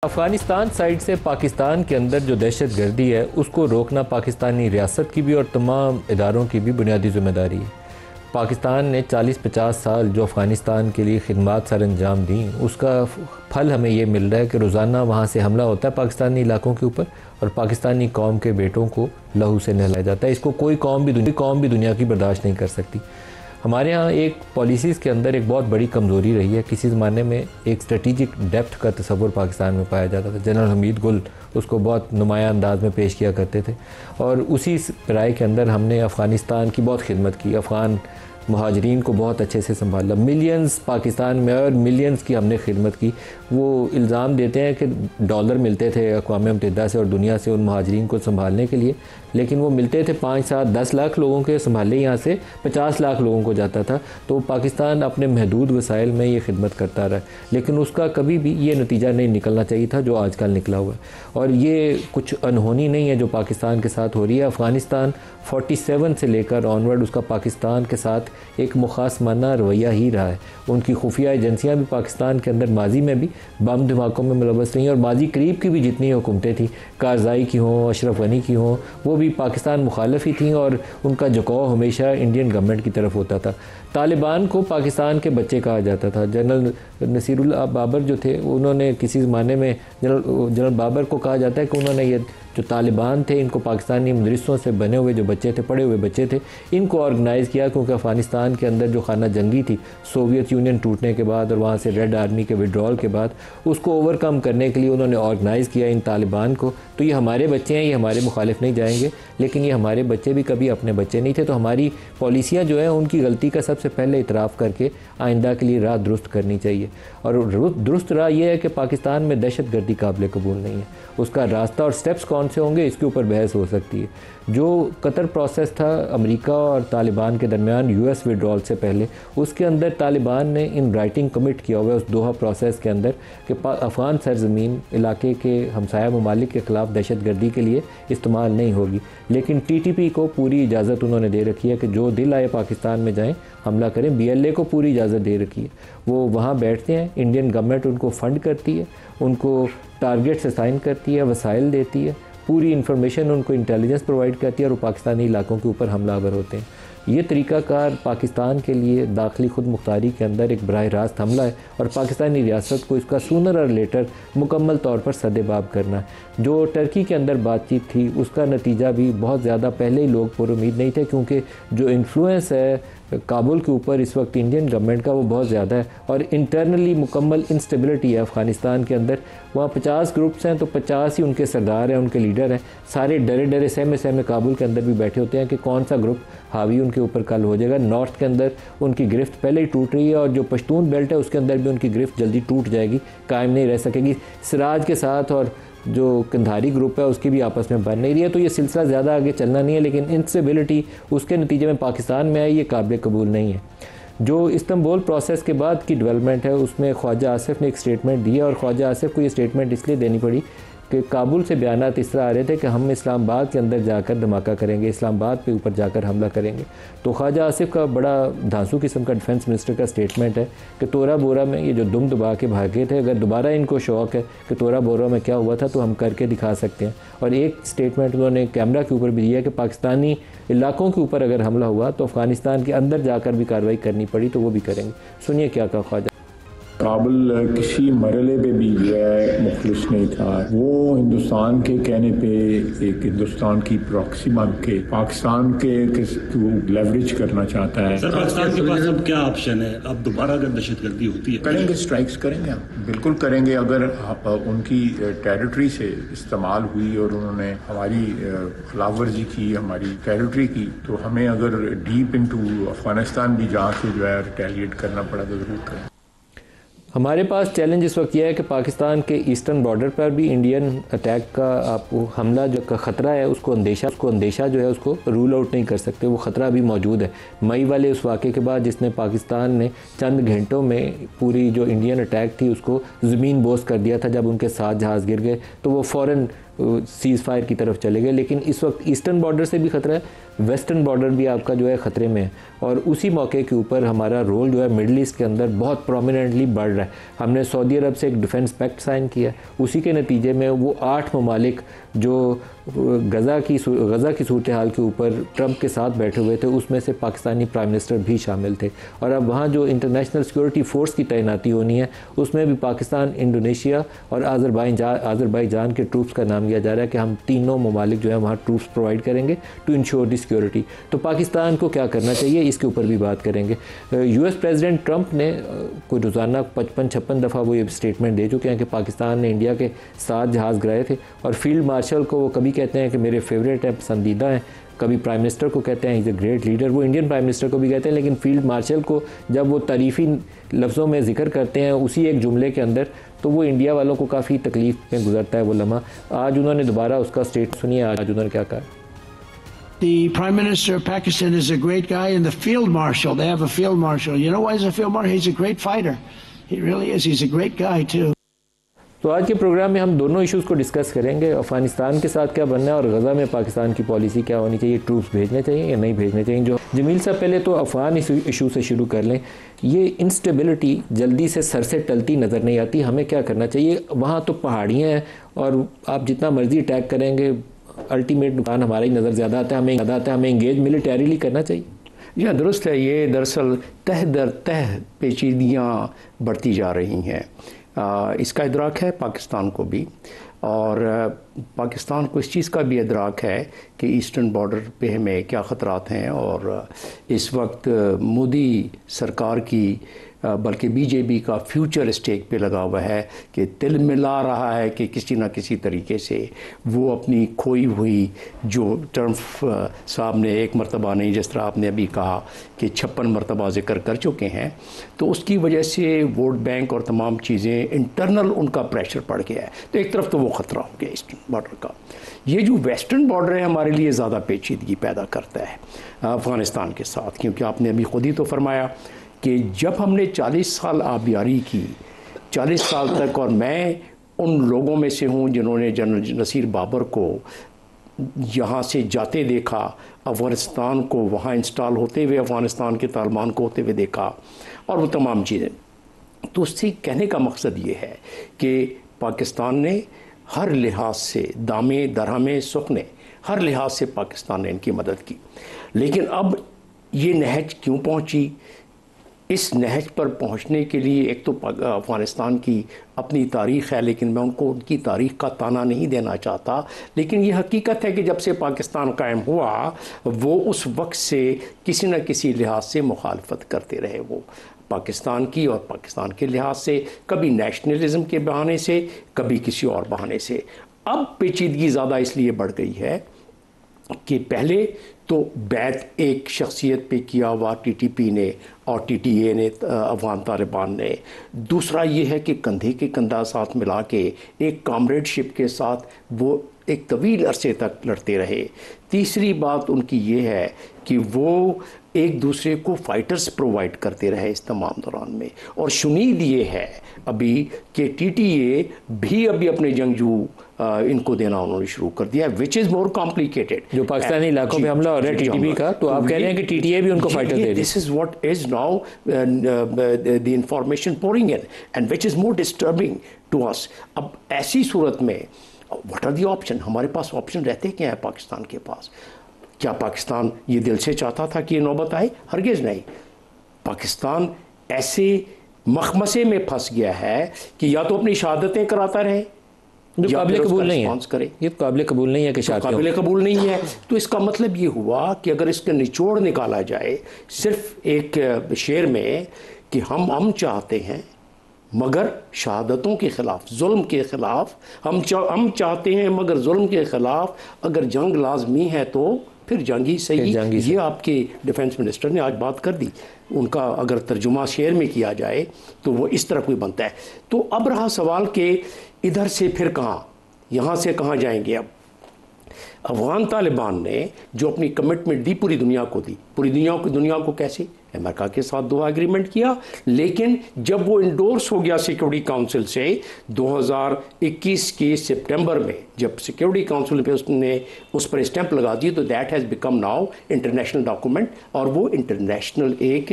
Afghanistan side से पाकिस्तान के अंदर जो दहशत गर्दी है उसको रोकना पाकिस्तानी रियासत की भी और तमाम इदारों की भी बुनियादी ज़िम्मेदारी है। पाकिस्तान ने 40-50 साल जो अफ़गानिस्तान के लिए खिदमत सर अंजाम दी, उसका फल हमें ये मिल रहा है कि रोज़ाना वहाँ से हमला होता है पाकिस्तानी इलाकों के ऊपर और पाकिस्तानी कौम के बेटों को लहू से नहलाया जाता है। इसको कोई कौम भी दुनिया की बर्दाश्त नहीं कर सकती। हमारे यहाँ एक पॉलिसीज़ के अंदर एक बहुत बड़ी कमज़ोरी रही है। किसी ज़माने में एक स्ट्रेटिजिक डेप्थ का तस्वुर पाकिस्तान में पाया जाता था। जनरल हमीद गुल उसको बहुत नुमाया अंदाज में पेश किया करते थे और उसी राय के अंदर हमने अफ़गानिस्तान की बहुत खिदमत की, अफ़गान महाजरीन को बहुत अच्छे से संभाला। मिलियंस पाकिस्तान में और मिलियंस की हमने खिदमत की। वो इल्ज़ाम देते हैं कि डॉलर मिलते थे अक़वाम मुत्तहिदा से और दुनिया से उन महाजरीन को संभालने के लिए, लेकिन वो मिलते थे 5-7-10 लाख लोगों के संभाले, यहाँ से 50 लाख लोगों को जाता था। तो पाकिस्तान अपने महदूद वसाइल में ये खिदमत करता रहा, लेकिन उसका कभी भी ये नतीजा नहीं निकलना चाहिए था जो आजकल निकला हुआ है। और ये कुछ अनहोनी नहीं है जो पाकिस्तान के साथ हो रही है। अफ़गानिस्तान 47 से लेकर ऑनवर्ड उसका पाकिस्तान के साथ एक मुखासमाना रवैया ही रहा है। उनकी खुफिया एजेंसियाँ भी पाकिस्तान के अंदर माजी में भी बम धमाकों में मुलव्वस रही और माजी करीब की भी जितनी हुकूमतें थीं, कारज़ाई की हों, अशरफ गनी की हों, वो भी पाकिस्तान मुखालिफ ही थीं और उनका झुकाव हमेशा इंडियन गवर्नमेंट की तरफ होता था। तालिबान को पाकिस्तान के बच्चे कहा जाता था। जनरल नसीरुल्लाह बाबर जो थे, उन्होंने किसी ज़माने में जनरल बाबर को कहा जाता है कि उन्होंने ये जो तालिबान थे, इनको पाकिस्तानी मदरसों से बने हुए जो बच्चे थे, पढ़े हुए बच्चे थे, इनको ऑर्गेनाइज़ किया, क्योंकि अफ़गानिस्तान के अंदर जो खाना जंगी थी सोवियत यूनियन टूटने के बाद और वहाँ से रेड आर्मी के विड्रॉल के बाद, उसको ओवरकम करने के लिए उन्होंने ऑर्गेनाइज़ किया इन तालिबान को। तो ये हमारे बच्चे हैं, ये हमारे मुखालिफ नहीं जाएंगे, लेकिन ये हमारे बच्चे भी कभी अपने बच्चे नहीं थे। तो हमारी पॉलिसियाँ जो हैं उनकी गलती का सबसे पहले इतराफ़ करके आइंदा के लिए राह दुरुस्त करनी चाहिए। और दुरुस्त राह ये है कि पाकिस्तान में दहशत गर्दी काबिल कबूल नहीं है। उसका रास्ता और स्टेप्स कौन से होंगे इसके ऊपर बहस हो सकती है। जो कतर प्रोसेस था अमेरिका और तालिबान के दरमियान यूएस विड्रॉल से पहले, उसके अंदर तालिबान ने इन राइटिंग कमिट किया हुआ है उस दोहा प्रोसेस के अंदर कि अफ़गान सरजमीन इलाके के हमसाया ममालिक के ख़िलाफ़ दहशत गर्दी के लिए इस्तेमाल नहीं होगी। लेकिन टीटीपी को पूरी इजाज़त उन्होंने दे रखी है कि जो दिल आए पाकिस्तान में जाएँ, हमला करें। बीएलए को पूरी इजाज़त दे रखी है, वो वहाँ बैठते हैं, इंडियन गवर्नमेंट उनको फ़ंड करती है, उनको टारगेट्स असाइन करती है, वसाइल देती है, पूरी इन्फॉर्मेशन उनको इंटेलिजेंस प्रोवाइड करती है और वो पाकिस्तानी इलाकों के ऊपर हमलावर होते हैं। ये तरीक़ाकार पाकिस्तान के लिए दाखिली खुद मुख्तारी के अंदर एक बराह रास्त हमला है और पाकिस्तानी रियासत को इसका सूनर और लेटर मुकम्मल तौर पर सदेबाब करना है। जो टर्की के अंदर बातचीत थी उसका नतीजा भी बहुत ज़्यादा पहले ही लोग पुरुमीद नहीं थे, क्योंकि जो इन्फ्लुएंस है काबुल के ऊपर इस वक्त इंडियन गवर्नमेंट का वो बहुत ज़्यादा है और इंटरनली मुकम्मल इंस्टेबिलिटी है अफ़गानिस्तान के अंदर। वहाँ 50 ग्रुप्स हैं तो 50 ही उनके सरदार हैं, उनके लीडर हैं। सारे डरे डरे सहमे सहमे काबुल के अंदर भी बैठे होते हैं कि कौन सा ग्रुप हावी उनके ऊपर कल हो जाएगा। नॉर्थ के अंदर उनकी गिरफ्त पहले ही टूट रही है और जो पश्तून बेल्ट है उसके अंदर भी उनकी गिरफ्त जल्दी टूट जाएगी, कायम नहीं रह सकेगी। सिराज के साथ और जो कंधारी ग्रुप है उसकी भी आपस में बन नहीं रही है। तो ये सिलसिला ज़्यादा आगे चलना नहीं है, लेकिन इंस्टेबिलिटी उसके नतीजे में पाकिस्तान में आई, ये काबिल कबूल नहीं है। जो इस्तांबुल प्रोसेस के बाद की डेवलपमेंट है उसमें ख्वाजा आसिफ ने एक स्टेटमेंट दी है और ख्वाजा आसिफ को ये स्टेटमेंट इसलिए देनी पड़ी कि काबुल से बयानात इस तरह आ रहे थे कि हम इस्लामाबाद के अंदर जाकर धमाका करेंगे, इस्लामाबाद पे ऊपर जाकर हमला करेंगे। तो ख्वाजा आसिफ का बड़ा धांसू किस्म का डिफेंस मिनिस्टर का स्टेटमेंट है कि तोरा बोरा में ये जो दुम दबा के भागे थे, अगर दोबारा इनको शौक़ है कि तोरा बोरा में क्या हुआ था तो हम करके दिखा सकते हैं। और एक स्टेटमेंट उन्होंने कैमरा के ऊपर भी दिया कि पाकिस्तानी इलाकों के ऊपर अगर हमला हुआ तो अफ़गानिस्तान के अंदर जाकर भी कार्रवाई करनी पड़ी तो वो भी करेंगे। सुनिए क्या कहा ख्वाजा। काबुल किसी मरले पे भी जो है मुखलिस नहीं था। वो हिंदुस्तान के कहने पे एक हिंदुस्तान की प्रॉक्सी बन के पाकिस्तान के लेवरेज करना चाहता है। सर, पाकिस्तान के पास अब क्या ऑप्शन है? अब दोबारा अगर दहशतगर्दी होती है करेंगे, स्ट्राइक्स करेंगे, हम बिल्कुल करेंगे। अगर उनकी टेरिटरी से इस्तेमाल हुई और उन्होंने हमारी खिलाफ वर्जी की, हमारी टेरिटरी की, तो हमें अगर डीप इनटू अफगानिस्तान भी जहाँ से जो है रिटेलिएट करना पड़ा तो ज़रूर करें। हमारे पास चैलेंज इस वक्त यह है कि पाकिस्तान के ईस्टर्न बॉर्डर पर भी इंडियन अटैक का आपको हमला जो का ख़तरा है उसको अंदेशा जो है उसको रूल आउट नहीं कर सकते। वो ख़तरा भी मौजूद है। मई वाले उस वाक़े के बाद जिसने पाकिस्तान ने चंद घंटों में पूरी जो इंडियन अटैक थी उसको ज़मीन बोस कर दिया था, जब उनके 7 जहाज़ गिर गए तो वो फ़ौरन सीज़ फायर की तरफ चले गए। लेकिन इस वक्त ईस्टर्न बॉर्डर से भी ख़तरा है, वेस्टर्न बॉर्डर भी आपका जो है ख़तरे में है, और उसी मौके के ऊपर हमारा रोल जो है मिडल ईस्ट के अंदर बहुत प्रोमिनेंटली बढ़ रहा है। हमने सऊदी अरब से एक डिफेंस पैक्ट साइन किया, उसी के नतीजे में वो 8 ममालिक जो गज़ा की सूरत हाल के ऊपर ट्रंप के साथ बैठे हुए थे, उसमें से पाकिस्तानी प्राइम मिनिस्टर भी शामिल थे। और अब वहाँ जो इंटरनेशनल सिक्योरिटी फोर्स की तैनाती होनी है, उसमें भी पाकिस्तान, इंडोनेशिया और आज़रबाईजान के ट्रूप्स का नाम लिया जा रहा है कि हम तीनों ममालिक जो है वहाँ ट्रूप्स प्रोवाइड करेंगे टू इंश्योर दी सिक्योरिटी। तो पाकिस्तान को क्या करना चाहिए, इसके ऊपर भी बात करेंगे। US प्रेसिडेंट ट्रंप ने कोई रोज़ाना 55-56 दफ़ा वो ये स्टेटमेंट दे चुके हैं कि पाकिस्तान ने इंडिया के 7 जहाज़ गिराए थे, और फील्ड मार्शल को वो कभी कहते हैं कि मेरे फेवरेट हैं, पसंदीदा हैं, कभी प्राइम मिनिस्टर को कहते हैं इज़ अ ग्रेट लीडर, वो इंडियन प्राइम मिनिस्टर को भी कहते हैं। लेकिन फील्ड मार्शल को जब वो तारीफ़ी लफ्ज़ों में जिक्र करते हैं उसी एक जुमले के अंदर, तो वो इंडिया वालों को काफ़ी तकलीफ़ में गुजरता है वो लम्हा। आज उन्होंने दोबारा उसका स्टेट सुनिए, आज उन्होंने क्या कहा। The Prime Minister of Pakistan is a great guy, and the Field Marshal, they have a Field Marshal. You know why he's a Field Marshal? He's a great fighter. He really is. He's a great guy too. तो आज के programme में हम दोनों issues को discuss करेंगे। अफ़गानिस्तान के साथ क्या बनना है और गज़ा में पाकिस्तान की पॉलिसी क्या होनी चाहिए, ट्रूप्स भेजने चाहिए या नहीं भेजने चाहिए। जो जमील साहब, पहले तो अफ़गान इशू से शुरू कर लें। ये इंस्टेबिलिटी जल्दी से सर से टलती नज़र नहीं आती, हमें क्या करना चाहिए? वहाँ तो पहाड़ियाँ हैं और आप जितना मर्जी अटैक करेंगे, अल्टीमेट नुकसान हमारा ही नज़र ज़्यादा आता है। हमें इंगेज मिलिटरीली करना चाहिए। जी हाँ, दुरुस्त है। ये दरअसल तह दर तह पेचीदियाँ बढ़ती जा रही हैं। इसका इदराक है पाकिस्तान को भी, और पाकिस्तान को इस चीज़ का भी इदराक है कि ईस्टर्न बॉर्डर पे हमें क्या ख़तरात हैं। और इस वक्त मोदी सरकार की बल्कि बीजेपी का फ्यूचर स्टेक पे लगा हुआ है कि तिल मिला रहा है कि किसी न किसी तरीके से वो अपनी खोई हुई, जो ट्रंप साहब ने एक मरतबा नहीं, जिस तरह आपने अभी कहा कि 56 मरतबा जिक्र कर चुके हैं, तो उसकी वजह से वोट बैंक और तमाम चीज़ें इंटरनल उनका प्रेशर पड़ गया है। तो एक तरफ तो वो ख़तरा हो गया ईस्टर्न बॉर्डर का। ये जो वेस्टर्न बॉर्डर है हमारे लिए ज़्यादा पेचीदगी पैदा करता है अफ़गानिस्तान के साथ, क्योंकि आपने अभी ख़ुद ही तो फरमाया कि जब हमने 40 साल आबियारी की, 40 साल तक, और मैं उन लोगों में से हूँ जिन्होंने जनरल नसीर बाबर को यहाँ से जाते देखा, अफ़गानिस्तान को वहाँ इंस्टॉल होते हुए, अफ़गानिस्तान के तालिबान को होते हुए देखा, और वो तमाम चीज़ें। तो उससे कहने का मकसद ये है कि पाकिस्तान ने हर लिहाज से, दामे दरहमे सुखने, हर लिहाज से पाकिस्तान ने इनकी मदद की। लेकिन अब ये नहज क्यों पहुँची? इस नहज पर पहुंचने के लिए एक तो अफ़गानिस्तान की अपनी तारीख़ है, लेकिन मैं उनको उनकी तारीख़ का ताना नहीं देना चाहता। लेकिन ये हकीकत है कि जब से पाकिस्तान कायम हुआ, वो उस वक्त से किसी न किसी लिहाज से मुखालफत करते रहे। वो पाकिस्तान की और पाकिस्तान के लिहाज से, कभी नेशनलिज्म के बहाने से, कभी किसी और बहाने से। अब पेचीदगी ज़्यादा इसलिए बढ़ गई है कि पहले तो बैत एक शख्सियत पे किया हुआ TTP ने और TTA ने, अफ़गान तालिबान ने। दूसरा ये है कि कंधे के कंधा साथ मिला के एक कॉमरेडशिप के साथ वो एक तवील अरसे तक लड़ते रहे। तीसरी बात उनकी ये है कि वो एक दूसरे को फाइटर्स प्रोवाइड करते रहे इस तमाम दौरान में। और शुनीद ये है अभी कि TTA भी अभी अपने जंगजू इनको देना उन्होंने शुरू कर दिया, विच इज़ मोर कॉम्प्लिकेटेड। जो पाकिस्तानी इलाकों में हमला हो रहा है TTP का, तो आप कह रहे हैं कि TTA भी उनको फाइटर दे रही है। This is what is now the information pouring in, and which is more disturbing to us. अब ऐसी सूरत में व्हाट आर दी ऑप्शन? हमारे पास ऑप्शन रहते क्या है पाकिस्तान के पास? क्या पाकिस्तान ये दिल से चाहता था कि ये नौबत आए? हरगिज़ नहीं। पाकिस्तान ऐसे मखमसे में फंस गया है कि या तो अपनी शहादतें कराता रहे, जो काबिल कबूल नहीं है। करे। ये काबिल कबूल नहीं है कि तो काबिल कबूल नहीं है। तो इसका मतलब ये हुआ कि अगर इसका निचोड़ निकाला जाए सिर्फ एक शेर में कि हम चाहते हैं मगर शहादतों के ख़िलाफ़, जुल्म के ख़िलाफ़, हम चाहते हैं मगर जुल्म के ख़िलाफ़, अगर जंग लाजमी है तो फिर जंगी सही। ये आपके डिफेंस मिनिस्टर ने आज बात कर दी। उनका अगर तर्जुमा शेर में किया जाए तो वो इस तरह कोई बनता है। तो अब रहा सवाल कि इधर से फिर कहाँ, यहाँ से कहाँ जाएंगे? अब अफ़गान तालिबान ने जो अपनी कमिटमेंट दी पूरी दुनिया को दी, पूरी दुनिया को कैसे? अमेरिका के साथ दुआ एग्रीमेंट किया, लेकिन जब वो इंडोर्स हो गया सिक्योरिटी काउंसिल से 2021 के सितंबर में, जब सिक्योरिटी काउंसिल पे उसने उस पर स्टैंप लगा दी, तो that has become now international document, और वो इंटरनेशनल एक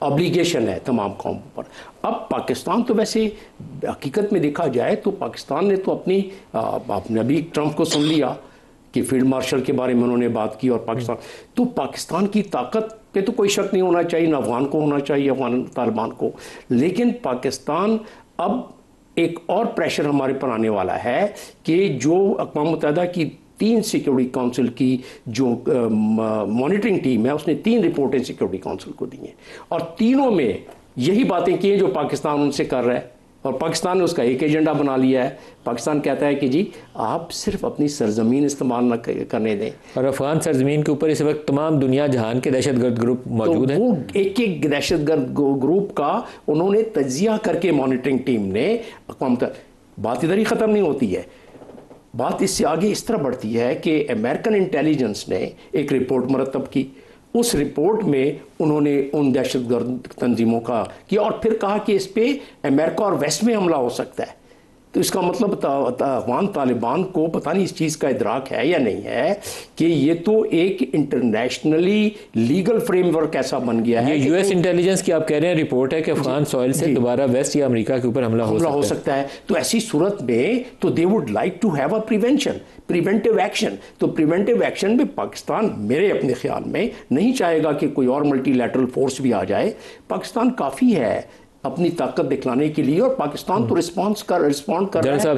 ऑब्लिगेशन है तमाम कौमों पर। अब पाकिस्तान तो वैसे हकीकत में देखा जाए तो पाकिस्तान ने तो आपने अभी ट्रंप को सुन लिया कि फील्ड मार्शल के बारे में उन्होंने बात की, और पाकिस्तान की ताकत पे तो कोई शक नहीं होना चाहिए, ना अफगान को होना चाहिए, अफगान तालिबान को। लेकिन पाकिस्तान अब एक और प्रेशर हमारे पर आने वाला है कि जो अक़वाम मुत्तहिदा की 3 सिक्योरिटी काउंसिल की जो मॉनिटरिंग टीम है, उसने 3 रिपोर्टें सिक्योरिटी काउंसिल को दी हैं, और तीनों में यही बातें की हैं जो पाकिस्तान उनसे कर रहा है, और पाकिस्तान ने उसका एक एजेंडा बना लिया है। पाकिस्तान कहता है कि जी आप सिर्फ अपनी सरजमीन इस्तेमाल न करने दें, और अफगान सरजमीन के ऊपर इस वक्त तमाम दुनिया जहान के दहशतगर्द ग्रुप मौजूद हैं। वो एक दहशतगर्द ग्रुप का उन्होंने तज्जिया करके मॉनिटरिंग टीम ने बात इधर ही ख़त्म नहीं होती है, बात इससे आगे इस तरह बढ़ती है कि अमेरिकन इंटेलिजेंस ने एक रिपोर्ट मरतब की। उस रिपोर्ट में उन्होंने उन दहशतगर्द तंजीमों का किया, और फिर कहा कि इस पे अमेरिका और वेस्ट में हमला हो सकता है। तो इसका मतलब अफगान तालिबान को पता नहीं इस चीज़ का इदराक है या नहीं है कि ये तो एक इंटरनेशनली लीगल फ्रेमवर्क ऐसा बन गया है। ये यूएस इंटेलिजेंस की आप कह रहे हैं रिपोर्ट है कि अफगान सॉइल से दोबारा वेस्ट या अमेरिका के ऊपर हमला हो सकता है। तो ऐसी सूरत में तो they would like to have a preventive action. तो प्रिवेंटिव एक्शन में पाकिस्तान मेरे अपने ख्याल में नहीं चाहेगा कि कोई और मल्टीलैटरल फोर्स भी आ जाए। पाकिस्तान काफ़ी है अपनी ताकत दिखलाने के लिए, और पाकिस्तान तो रिस्पॉन्ड कर रहा है।